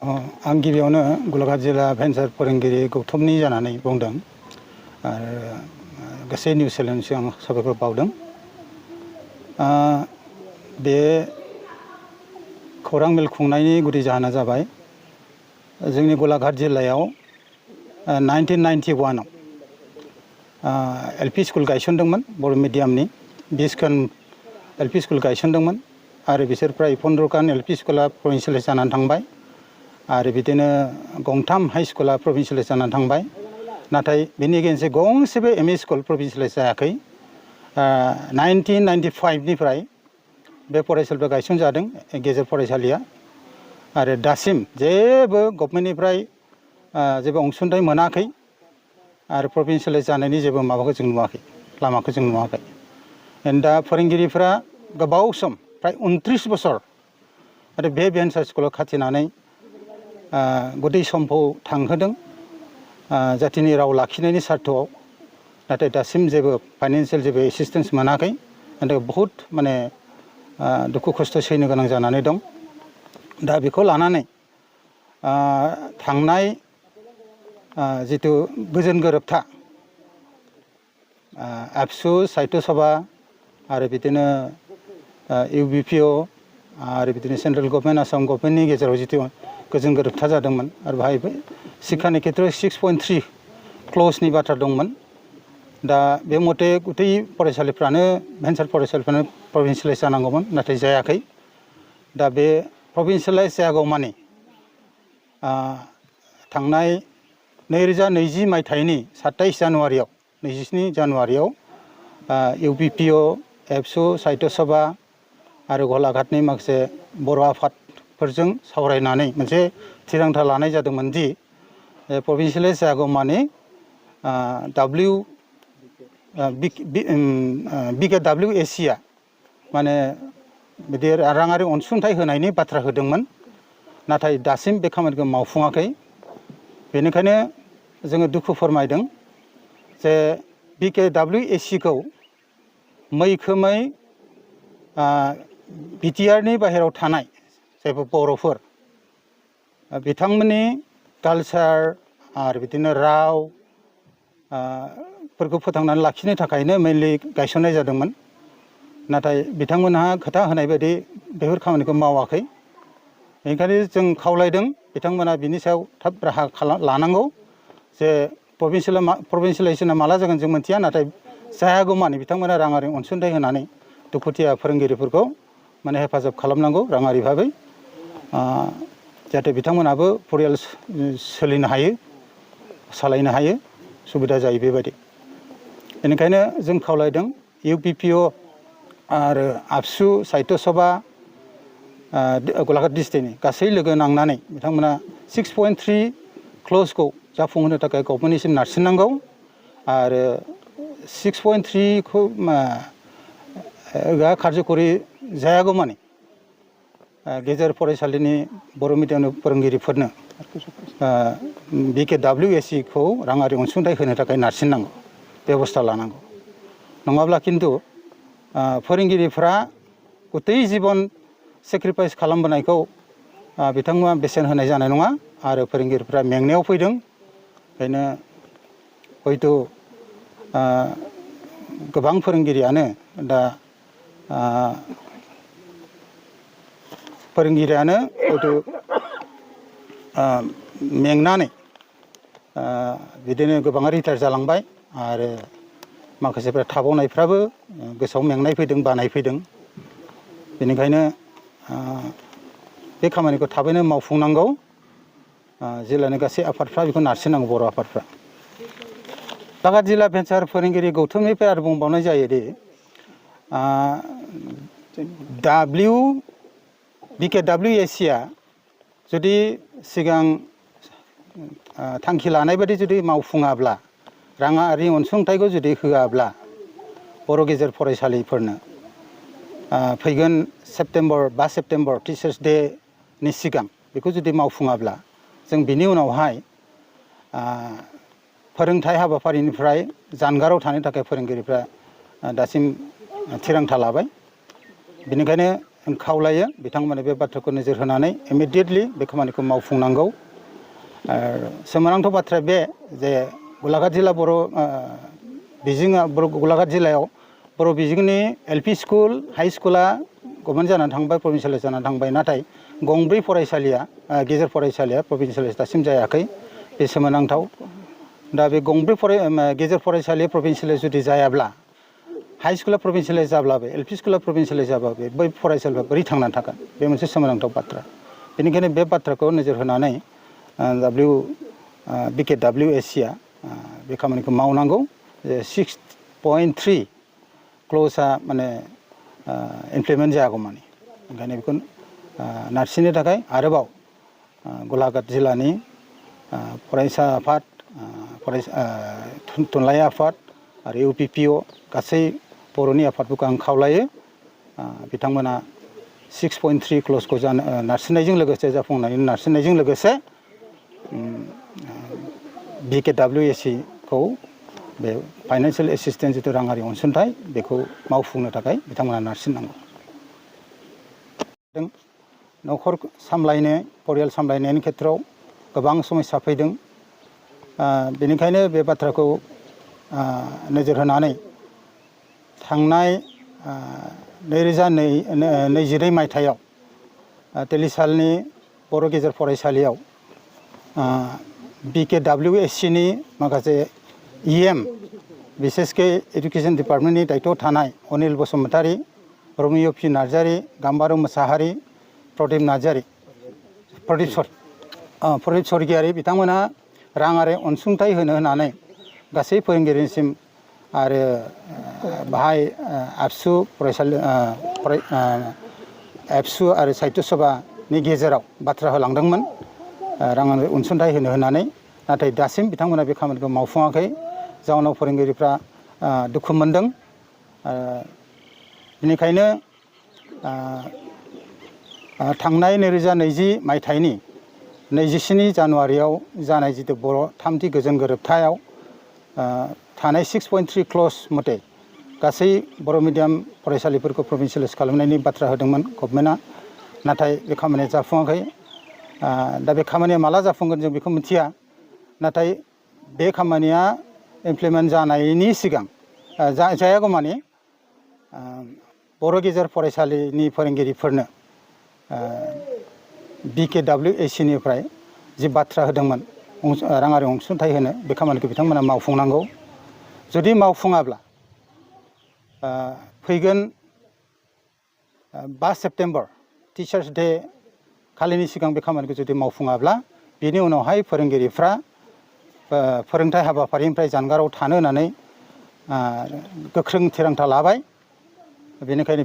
आं गिबियावनो गलाघाट जिल्ला भेन्सार फोरोंगिरि गौतमनि जानानै बुंदों आरो गासै निउस चेनेलनि आं साबायखर बावदों। बे खौरां मेल खुंनायनि गुदि जाहोना जाबाय जोंनि गलाघाट जिल्लायाव 1991 एलपि स्कुल गायसनदोंमोन बर' मिडियामनि 20 खान एलपि स्कुल गायसनदोंमोन आरो बिसोर प्राय 15 खान एलपि स्कुला प्रभिन्सियेलाइज जानानै थांबाय आरो बिदिनो गंथाम हाई स्कुला प्रभिन्सियेलाइज जानानै थांबाय। नाथाय बेनि गेजेरजों गंसेबो एमइ स्कुल प्रभिन्सियेलाइज जायाखै। 1995 निफ्राय बे फरायसालिफ्रा गायसनजादों गेजेर फरायसालिया आरो दासिम जेबो गभर्नमेन्टनिफ्राय जेबो अनसुंथाइ मोनाखै आरो प्रभिन्सियेलाइज जानायनि जेबो माबाखौ जों नुवाखै, लामाखौ जों नुवाखै। दा फोरोंगिरिफ्रा गोबाव सम प्राय 29 बोसोर आरो बे भेन्सार स्कुलाव खाथिनानै गुदि समखौ थांहोदों जातिनि राव लाखिनायनि सार्थआव। नाथाय दासिम जेबो फाइनान्सियेल जेबो एसिस्टेन्स मोनाखै। बहुत माने दुखु खस्थ' सैनो गोनां जानानै दं। दा बेखौ लानानै थांनाय जिथु गोजोन गोरोबथा एबसु साहित्य सभा आरो बिदिनो इउबिपिअ आरो बिदिनो सेन्ट्रेल गभर्नमेन्ट आसाम गभर्नमेन्टनि गेजेराव जिथु गोजोन गोरोबथा जादोंमोन आरो बाहायबो शिक्षानि खेथ्रआव 6.3 क्लजनि बाथ्रा दंमोन। दा बे मथे गुथै फरायसालिफ्रानो भेन्सार फरायसालिफ्रानो प्रभिन्सियेलाइज जानांगौमोन, नाथाय जायाखै। दा बे प्रभिन्सियेलाइज जायागौमानि थांनाय 2020 मायथाइनि 27 जानुवारियाव 27 जानुवारियाव इउबिपिअ एबसु साहित्य सभा आरो गलाघाटनि माखासे बर' आफादफोरजों सावरायनानै मोनसे थिरांथा लानाय जादोंमोन दि प्रभिन्सियेलाइज जायागौमानि बिकेडब्लिउएसिआ माने बिदि राङारि अनसुंथाइ होनायनि बाथ्रा होदोंमोन। नाथाय दासिम बे खामानिखौ मावफुङाखै। बेनिखायनो जोङो दुखु फोरमायदों जे बिकेडब्लिउएसिखौ मैखोमै बिटिआरनि बाहेरायाव थानाय जायफोर बर'फोर बिथांमोननि कालचार आरो बिदिनो राव फोरखौ फोथांनानै लाखिनो थाखायनो मेनलि गायसननाय जादोंमोन। नाथाय बिथांमोनहा खोथा होनाय बायदि बेफोर खामानिखौ मावाखै। बेनिखायनो जों खावलायदों बिथांमोना बिनि सायाव थाब राहा लानांगौ जे प्रभिन्सियेलाइजेसना माला जागोन जों मिथिया, नाथाय जायागौमानि बिथांमोना राङारि अनसुंथाइ होनानै दुखुथिया फोरोंगिरिफोरखौ माने हेफाजाब खालामनांगौ राङारि भाबै, जाहाथे बिथांमोनाबो फरियाल सोलिनो हायो, सालायनो हायो, सुबिदा जायो बेबायदि। बेनिखायनो जों खावलायदों इउबिपिअ आरो आबसु साहित्य सभा गलाघाट डिस्ट्रिक्टनि गासै लोगो नांनानै बिथांमोना 6.3 क्लजखौ जाफुंहोनो थाखाय गभर्नमेन्टनिसिम नारसिननांगौ आरो 6.3 खौ कारज'करि जायागौमानि गेजेर फरायसालिनि बर' मिडियामनि फोरोंगिरिफोरनो बिकेडब्लिउएसिखौ राङारि अनसुंथाइ होनो थाखाय नारसिननांगौ, बेबस्था लानांगौ। नङाब्ला खिन्थु फोरोंगिरिफ्रा गथै जिबन सेक्रिफाइस खालामबोनायखौ बिथांमोना बेसेन होनाय जानाय नङा आरो फोरोंगिरिफ्रा मेंनायाव फैदों। ओंखायनो हयथ' गोबां फोरोंगिरियानो दा हयथ' मेंनानै बिदिनो गोबाङा रिटायार जालांबाय आरो माखासेफ्रा थाबावनायफ्राबो गोसोआव मेंनाय फैदों, बानाय फैदों। बेनिखायनो बे खामानिखौ थाबैनो मावफुंनांगौ। जिल्लानि गासै आफादफ्रा बेखौ नारसिननांगौ, बर' आफादफ्रा। गलाघाट जिल्ला भेन्सार फोरोंगिरि गौतमनिफ्राय आरो बुंबावनाय जायोदि बिकेडब्लिउएसिआ जुदि सिगां थांखि लानाय बायदि जुदि मावफुङाब्ला, राङारि अनसुंथाइखौ जुदि होआब्ला बर' गेजेर फरायसालिफोरनो फैगोन 5 सेप्तेम्बर टिचार्स डेनि सिगां बेखौ जुदि मावफुङाब्ला जों बिनि उनावहाय फोरोंथाइ हाबाफारिनिफ्राय जानगाराव थानो थाखाय फोरोंगिरिफ्रा दासिम थिरांथा लाबाय। बेनिखायनो खावलायो बिथांमोना बे बाथ्राखौ नोजोर होनानै इमिडियेटलि बे खामानिखौ मावफुंनांगौ। सोमोनांथाव बाथ्राया बे जे गलाघाट जिल्ला बर' गलाघाट जिल्लायाव बर' बिजोंनि एलपि स्कुल हाई स्कुला गभर्नमेन्ट जानानै थांबाय, प्रभिन्सियेलाइज जानानै थांबाय, नाथाय गंब्रै फरायसालिया गेजेर फरायसालिया प्रभिन्सियेलाइज दासिम जायाखै। बे सोमोनांथाव। दा बे गंब्रै गेजेर फरायसालि प्रभिन्सियेलाइज जुदि जायाब्ला हाई स्कुला प्रभिन्सियेलाइज जाब्लाबो एलपि स्कुला प्रभिन्सियेलाइज जाब्लाबो बै फरायसालिफ्रा बोरै थांनानै थागोन, बे मोनसे सोमोनांथाव बाथ्रा। बेनिखायनो बे बाथ्राखौ नोजोर होनानै BKWSCआ बे खामानिखौ मावनांगौ। जे 6.3 क्ल'जआ माने इमप्लिमेन्ट जायागौमानि, ओंखायनो बेखौ नारसिननो थाखाय आरोबाव गलाघाट जिल्लानि फरायसा आफाद, थुनलाइ आफाद आरो UPPO गासै बर'नि आफादफोरखौ आं खावलायो बिथांमोना 6.3 क्ल'जखौ नारसिननायजों लोगोसे जाफुंनायनि नारसिननायजों लोगोसे BKWSCखौ बे फाइनान्सियेल एसिस्टेन्स जिथु राङारि अनसुंथाइ बेखौ मावफुंनो थाखाय बिथांमोना नारसिननांगौ। न'खर सामलायनो, परियाल सामलायनायनि खेथ्रआव गोबां समस्या फैदों। बेनिखायनो बे बाथ्राखौ नोजोर होनानै थांनाय 2022 मायथाइयाव तेलिसालनि बर' गेजेर फरायसालियाव BKWSCनि माखासे EM बिसेसकै एडुकेसन डिपार्टमेन्टनि दायथ'आव थानाय अनिल बसुमतारी, रमिय' पि नार्जारी, गाम्बारु मोसाहारी, प्रदीप नार्जारी, प्रदीप स्वर्गियारी बिथांमोना राङारि अनसुंथाइ होनानै गासै फोरोंगिरिनिसिम आरो बाहाय आबसु फरायसालि एबसु आरो साहित्य सभानि गेजेराव बाथ्रा होलांदोंमोन राङारि अनसुंथाइ होनानै, नाथाय दासिम बिथांमोना बे खामानिखौ मावफुङाखै। जाउनाव फोरोंगिरिफ्रा दुखु मोनदों। बेनिखायनो थांनाय 2020 मायथाइनि 27 जानुवारियाव जानाय जितु बर' थामथि गोजोन गोरोबथायाव थानाय 6.3 क्ल'ज मथे गासै बर' मिडियाम फरायसालिफोरखौ प्रभिन्सियेलाइज खालामनायनि बाथ्रा होदोंमोन गभर्नमेन्टआ, नाथाय बे खामानिया जाफुङाखै। दा बे खामानिया माला जाफुंगोन जों बेखौ मिथिया, नाथाय बे खामानिया इमप्लिमेन्ट जानायनि सिगां जायागौमानि बर' गेजेर फरायसालिनि फोरोंगिरिफोरनो BKWSCनिफ्राय जि बाथ्रा होदोंमोन राङारि अनसुंथाइ होनो, बे खामानिखौ बिथांमोना मावफुंनांगौ। जुदि मावफुङाब्ला फैगोन 5 सेप्तेम्बर टिचार्स डे खालिनि सिगां बे खामानिखौ जुदि मावफुङाब्ला बेनि उनावहाय फोरोंगिरिफ्रा फोरोंथाइ हाबाफारिनिफ्राय जानगाराव थानो होननानै गोख्रों थिरांथा लाबाय। बेनिखायनो